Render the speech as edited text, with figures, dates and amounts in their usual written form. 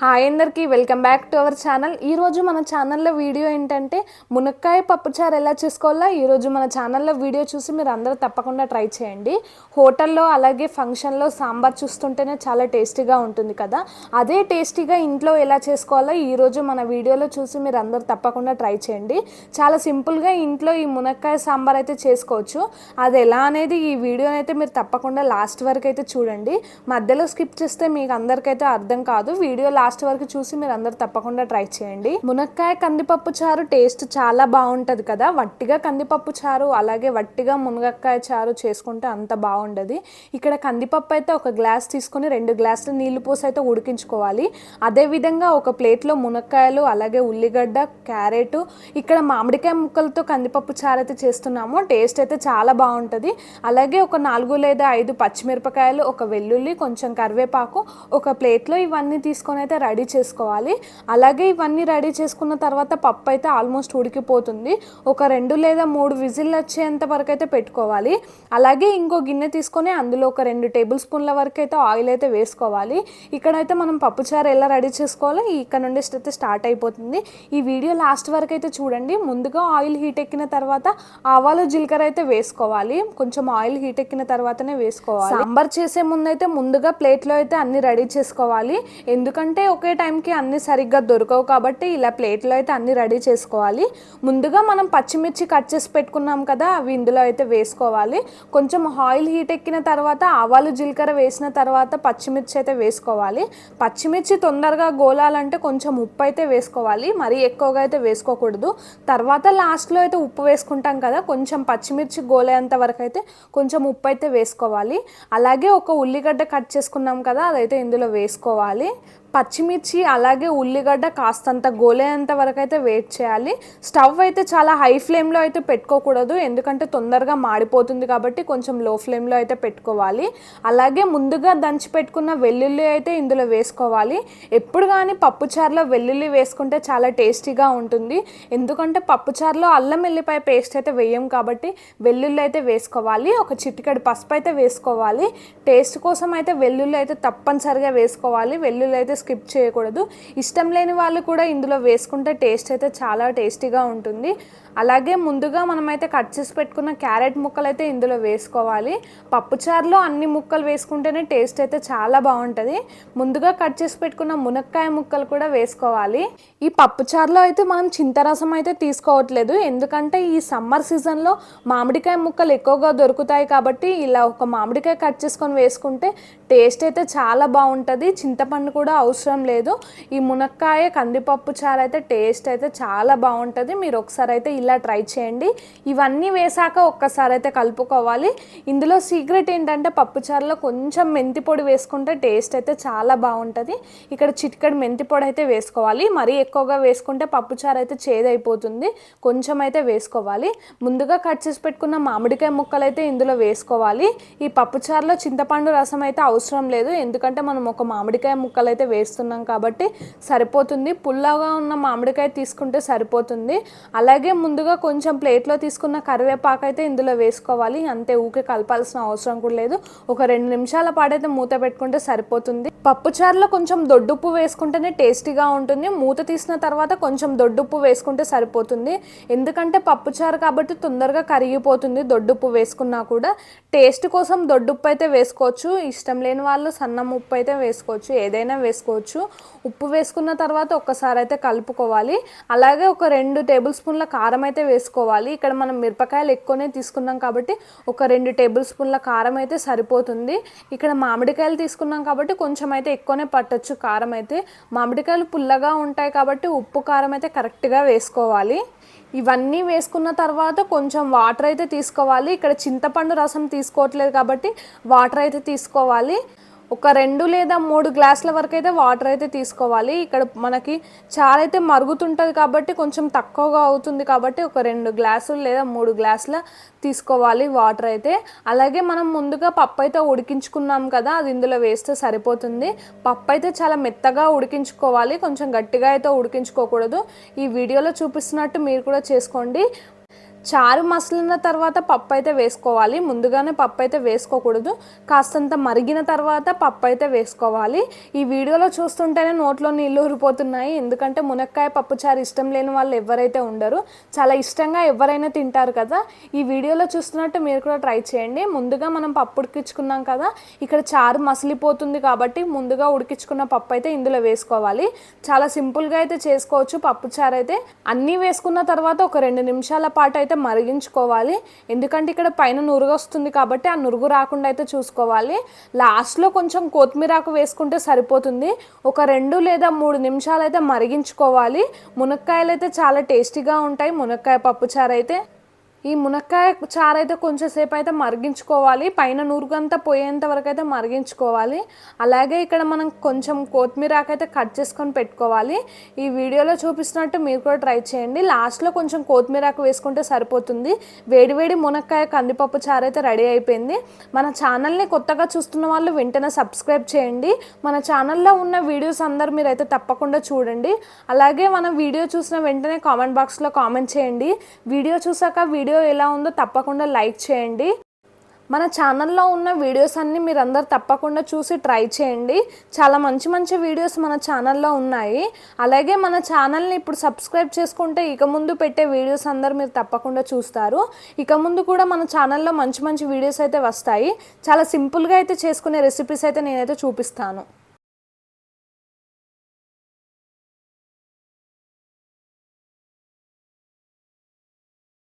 Hi అందరికీ welcome back to our channel. ఈరోజు మన ఛానల్లో వీడియో ఏంటంటే మునక్కాయ పప్పుచారు ఎలా చేసుకోవాలో ఈరోజు మన ఛానల్లో వీడియో చూసి మీరు అందరూ తప్పకుండా ట్రై చేయండి. హోటల్లో అలాగే ఫంక్షన్లో సాంబార్ చూస్తుంటేనే చాలా టేస్టీగా ఉంటుంది కదా, అదే టేస్టీగా ఇంట్లో ఎలా చేసుకోవాలో ఈరోజు మన వీడియోలో చూసి మీరు అందరూ తప్పకుండా ట్రై చేయండి. చాలా సింపుల్గా ఇంట్లో ఈ మునక్కాయ సాంబార్ అయితే చేసుకోవచ్చు. అది ఎలా అనేది ఈ వీడియోని అయితే మీరు తప్పకుండా లాస్ట్ వరకు అయితే చూడండి. మధ్యలో స్కిప్ చేస్తే మీకు అందరికైతే అర్థం కాదు. వీడియో లాస్ట్ వరకు చూసి మీరు అందరు తప్పకుండా ట్రై చేయండి. మునక్కాయ కందిపప్పు చారు టేస్ట్ చాలా బాగుంటుంది కదా, వట్టిగా కందిపప్పు చారు అలాగే వట్టిగా మునక్కాయ చారు చేసుకుంటే అంత బాగుండదు. ఇక్కడ కందిపప్పు అయితే ఒక గ్లాస్ తీసుకొని 2 గ్లాసుల నీళ్లు పోసి అయితే ఉడికించుకోవాలి. అదేవిధంగా ఒక ప్లేట్లో మునక్కాయలు అలాగే ఉల్లిగడ్డ, క్యారెట్, ఇక్కడ మామిడికాయ ముక్కలతో కందిపప్పు చారు అయితే చేస్తున్నాము. టేస్ట్ అయితే చాలా బాగుంటుంది. అలాగే ఒక 4 లేదా 5 పచ్చిమిరపకాయలు, ఒక వెల్లుల్లి, కొంచెం కరివేపాకు ఒక ప్లేట్లో ఇవన్నీ తీసుకొని అయితే రెడీ చేసుకోవాలి. అలాగే ఇవన్నీ రెడీ చేసుకున్న తర్వాత పప్పు అయితే ఆల్మోస్ట్ ఉడికిపోతుంది. ఒక 2 లేదా 3 విజిల్ వచ్చేంత వరకు అయితే పెట్టుకోవాలి. అలాగే ఇంకో గిన్నె తీసుకొని అందులో ఒక 2 టేబుల్ స్పూన్ల వరకు అయితే ఆయిల్ అయితే వేసుకోవాలి. ఇక్కడైతే మనం పప్పుచారు ఎలా రెడీ చేసుకోవాలో ఇక్కడ నుండి అయితే స్టార్ట్ అయిపోతుంది. ఈ వీడియో లాస్ట్ వరకు అయితే చూడండి. ముందుగా ఆయిల్ హీట్ ఎక్కిన తర్వాత ఆవాలు జీలకర్ర అయితే వేసుకోవాలి. కొంచెం ఆయిల్ హీట్ ఎక్కిన తర్వాతనే వేసుకోవాలి. సాంబార్ చేసే ముందైతే ముందుగా ప్లేట్లో అయితే అన్ని రెడీ చేసుకోవాలి. ఎందుకంటే ఒకే టైంకి అన్ని సరిగ్గా దొరకవు కాబట్టి ఇలా ప్లేట్లో అయితే అన్ని రెడీ చేసుకోవాలి. ముందుగా మనం పచ్చిమిర్చి కట్ చేసి పెట్టుకున్నాం కదా, అవి ఇందులో అయితే వేసుకోవాలి. కొంచెం ఆయిల్ హీట్ ఎక్కిన తర్వాత ఆవాలు జీలకర్ర వేసిన తర్వాత పచ్చిమిర్చి అయితే వేసుకోవాలి. పచ్చిమిర్చి తొందరగా గోలాలంటే కొంచెం ఉప్పు అయితే వేసుకోవాలి, మరీ ఎక్కువగా అయితే వేసుకోకూడదు. తర్వాత లాస్ట్లో అయితే ఉప్పు వేసుకుంటాం కదా, కొంచెం పచ్చిమిర్చి గోలేంత వరకు అయితే కొంచెం ఉప్పు అయితే వేసుకోవాలి. అలాగే ఒక ఉల్లిగడ్డ కట్ చేసుకున్నాం కదా, అదైతే ఇందులో వేసుకోవాలి. పచ్చిమిర్చి అలాగే ఉల్లిగడ్డ కాస్తంత గోలేంత వరకు అయితే వెయిట్ చేయాలి. స్టవ్ అయితే చాలా హై ఫ్లేమ్లో అయితే పెట్టుకోకూడదు, ఎందుకంటే తొందరగా మాడిపోతుంది కాబట్టి కొంచెం లో ఫ్లేమ్లో అయితే పెట్టుకోవాలి. అలాగే ముందుగా దంచి పెట్టుకున్న వెల్లుల్లి అయితే ఇందులో వేసుకోవాలి. ఎప్పుడు కానీ పప్పుచారులో వెల్లుల్లి వేసుకుంటే చాలా టేస్టీగా ఉంటుంది. ఎందుకంటే పప్పుచారులో అల్లం వెల్లిపాయ పేస్ట్ అయితే వేయం కాబట్టి వెల్లుల్లి అయితే వేసుకోవాలి. ఒక చిటికెడు పసుపు అయితే వేసుకోవాలి. టేస్ట్ కోసం అయితే వెల్లుల్లి అయితే తప్పనిసరిగా వేసుకోవాలి. వెల్లుల్లి అయితే స్కిప్ చేయకూడదు. ఇష్టం లేని వాళ్ళు కూడా ఇందులో వేసుకుంటే టేస్ట్ అయితే చాలా టేస్టీగా ఉంటుంది. అలాగే ముందుగా మనమైతే కట్ చేసి పెట్టుకున్న క్యారెట్ ముక్కలు అయితే ఇందులో వేసుకోవాలి. పప్పుచారులో అన్ని ముక్కలు వేసుకుంటేనే టేస్ట్ అయితే చాలా బాగుంటుంది. ముందుగా కట్ చేసి పెట్టుకున్న మునక్కాయ ముక్కలు కూడా వేసుకోవాలి. ఈ పప్పుచారులో అయితే మనం చింతరసం అయితే తీసుకోవట్లేదు, ఎందుకంటే ఈ సమ్మర్ సీజన్లో మామిడికాయ ముక్కలు ఎక్కువగా దొరుకుతాయి కాబట్టి ఇలా ఒక మామిడికాయ కట్ చేసుకొని వేసుకుంటే టేస్ట్ అయితే చాలా బాగుంటుంది. చింతపండు కూడా అవసరం లేదు. ఈ మునక్కాయ కందిపప్పు చారు అయితే టేస్ట్ అయితే చాలా బాగుంటుంది. మీరు ఒకసారి అయితే ఇలా ట్రై చేయండి. ఇవన్నీ వేసాక ఒక్కసారి అయితే కలుపుకోవాలి. ఇందులో సీక్రెట్ ఏంటంటే పప్పుచారులో కొంచెం మెంతి పొడి వేసుకుంటే టేస్ట్ అయితే చాలా బాగుంటుంది. ఇక్కడ చిటికెడు మెంతి పొడి అయితే వేసుకోవాలి. మరీ ఎక్కువగా వేసుకుంటే పప్పుచారు అయితే చేదైపోతుంది. కొంచెం అయితే వేసుకోవాలి. ముందుగా కట్ చేసి పెట్టుకున్న మామిడికాయ ముక్కలు అయితే ఇందులో వేసుకోవాలి. ఈ పప్పుచారులో చింతపండు రసం అయితే అవసరం లేదు, ఎందుకంటే మనం ఒక మామిడికాయ ముక్కలు అయితే వేస్తున్నాం కాబట్టి సరిపోతుంది. పుల్లగా ఉన్న మామిడికాయ తీసుకుంటే సరిపోతుంది. అలాగే ముందుగా కొంచెం ప్లేట్లో తీసుకున్న కరివేపాకు అయితే ఇందులో వేసుకోవాలి. అంతే, ఊకే కలపాల్సిన అవసరం కూడా లేదు. ఒక 2 నిమిషాల పాటు అయితే మూత పెట్టుకుంటే సరిపోతుంది. పప్పుచారులో కొంచెం దొడ్డుప్పు వేసుకుంటేనే టేస్టీగా ఉంటుంది. మూత తీసిన తర్వాత కొంచెం దొడ్డుప్పు వేసుకుంటే సరిపోతుంది, ఎందుకంటే పప్పుచారు కాబట్టి తొందరగా కరిగిపోతుంది. దొడ్డుప్పు వేసుకున్నా కూడా టేస్ట్ కోసం దొడ్డుప్పు అయితే వేసుకోవచ్చు. ఇష్టం లేని వాళ్ళు సన్నం ఉప్పు అయితే వేసుకోవచ్చు, ఏదైనా వేసుకోవచ్చు. ఉప్పు వేసుకున్న తర్వాత ఒక్కసారి అయితే కలుపుకోవాలి. అలాగే ఒక 2 టేబుల్ స్పూన్ల కారం అయితే వేసుకోవాలి. ఇక్కడ మనం మిరపకాయలు ఎక్కువనే తీసుకున్నాం కాబట్టి ఒక 2 టేబుల్ స్పూన్ల కారం అయితే సరిపోతుంది. ఇక్కడ మామిడికాయలు తీసుకున్నాం కాబట్టి కొంచెం అయితే ఎక్కువనే పట్టొచ్చు కారం అయితే. మామిడికాయలు పుల్లగా ఉంటాయి కాబట్టి ఉప్పు కారం అయితే కరెక్ట్గా వేసుకోవాలి. ఇవన్నీ వేసుకున్న తర్వాత కొంచెం వాటర్ అయితే తీసుకోవాలి. ఇక్కడ చింతపండు రసం తీసుకోవట్లేదు కాబట్టి వాటర్ అయితే తీసుకోవాలి. ఒక 2 లేదా 3 గ్లాసుల వరకు అయితే వాటర్ అయితే తీసుకోవాలి. ఇక్కడ మనకి చారు అయితే మరుగుతుంటుంది కాబట్టి కొంచెం తక్కువగా అవుతుంది కాబట్టి ఒక 2 గ్లాసులు లేదా 3 గ్లాసుల తీసుకోవాలి వాటర్ అయితే. అలాగే మనం ముందుగా పప్పు అయితే ఉడికించుకున్నాం కదా, అది ఇందులో వేస్తే సరిపోతుంది. పప్పు అయితే చాలా మెత్తగా ఉడికించుకోవాలి, కొంచెం గట్టిగా అయితే ఉడికించుకోకూడదు. ఈ వీడియోలో చూపిస్తున్నట్టు మీరు కూడా చేసుకోండి. చారు మసలిన తర్వాత పప్పు అయితే వేసుకోవాలి. ముందుగానే పప్పు అయితే వేసుకోకూడదు. కాస్తంత మరిగిన తర్వాత పప్పు అయితే వేసుకోవాలి. ఈ వీడియోలో చూస్తుంటేనే నోట్లో నీళ్ళు ఊరిపోతున్నాయి. ఎందుకంటే మునక్కాయ పప్పుచారు ఇష్టం లేని వాళ్ళు ఎవరైతే ఉండరు, చాలా ఇష్టంగా ఎవరైనా తింటారు కదా. ఈ వీడియోలో చూస్తున్నట్టు మీరు కూడా ట్రై చేయండి. ముందుగా మనం పప్పు ఉడికించుకున్నాం కదా, ఇక్కడ చారు మసిలిపోతుంది కాబట్టి ముందుగా ఉడికించుకున్న పప్పు అయితే ఇందులో వేసుకోవాలి. చాలా సింపుల్గా అయితే చేసుకోవచ్చు పప్పుచారు అయితే. అన్నీ వేసుకున్న తర్వాత ఒక 2 నిమిషాల పాటు అయితే మరిగించుకోవాలి. ఎందుకంటే ఇక్కడ పైన నురుగు వస్తుంది కాబట్టి ఆ నురుగు రాకుండా అయితే చూసుకోవాలి. లాస్ట్లో కొంచెం కొత్తిమీరాకు వేసుకుంటే సరిపోతుంది. ఒక 2 లేదా 3 నిమిషాలు అయితే మరిగించుకోవాలి. మునక్కాయలు అయితే చాలా టేస్టీగా ఉంటాయి. మునక్కాయ పప్పుచారు అయితే ఈ మునక్కాయ చారు అయితే కొంచెం సేపు అయితే మరిగించుకోవాలి. పైన నురుగంతా పోయేంత వరకు అయితే మరిగించుకోవాలి. అలాగే ఇక్కడ మనం కొంచెం కొత్తిమీర అయితే కట్ చేసుకొని పెట్టుకోవాలి. ఈ వీడియోలో చూపిస్తున్నట్టు మీరు కూడా ట్రై చేయండి. లాస్ట్లో కొంచెం కొత్తిమీర వేసుకుంటే సరిపోతుంది. వేడివేడి మునక్కాయ కందిపప్పు చారు అయితే రెడీ అయిపోయింది. మన ఛానల్ని కొత్తగా చూస్తున్న వాళ్ళు వెంటనే సబ్స్క్రైబ్ చేయండి. మన ఛానల్లో ఉన్న వీడియోస్ అందరూ మీరైతే తప్పకుండా చూడండి. అలాగే మన వీడియో చూసిన వెంటనే కామెంట్ బాక్స్లో కామెంట్ చేయండి. వీడియో చూసాక వీడియో ఎలా ఉందో తప్పకుండా లైక్ చేయండి. మన ఛానల్లో ఉన్న వీడియోస్ అన్నీ మీరందరూ తప్పకుండా చూసి ట్రై చేయండి. చాలా మంచి మంచి వీడియోస్ మన ఛానల్లో ఉన్నాయి. అలాగే మన ఛానల్ని ఇప్పుడు సబ్స్క్రైబ్ చేసుకుంటే ఇక ముందు పెట్టే వీడియోస్ అందరూ మీరు తప్పకుండా చూస్తారు. ఇక ముందు కూడా మన ఛానల్లో మంచి మంచి వీడియోస్ అయితే వస్తాయి. చాలా సింపుల్గా అయితే చేసుకునే రెసిపీస్ అయితే నేనైతే చూపిస్తాను.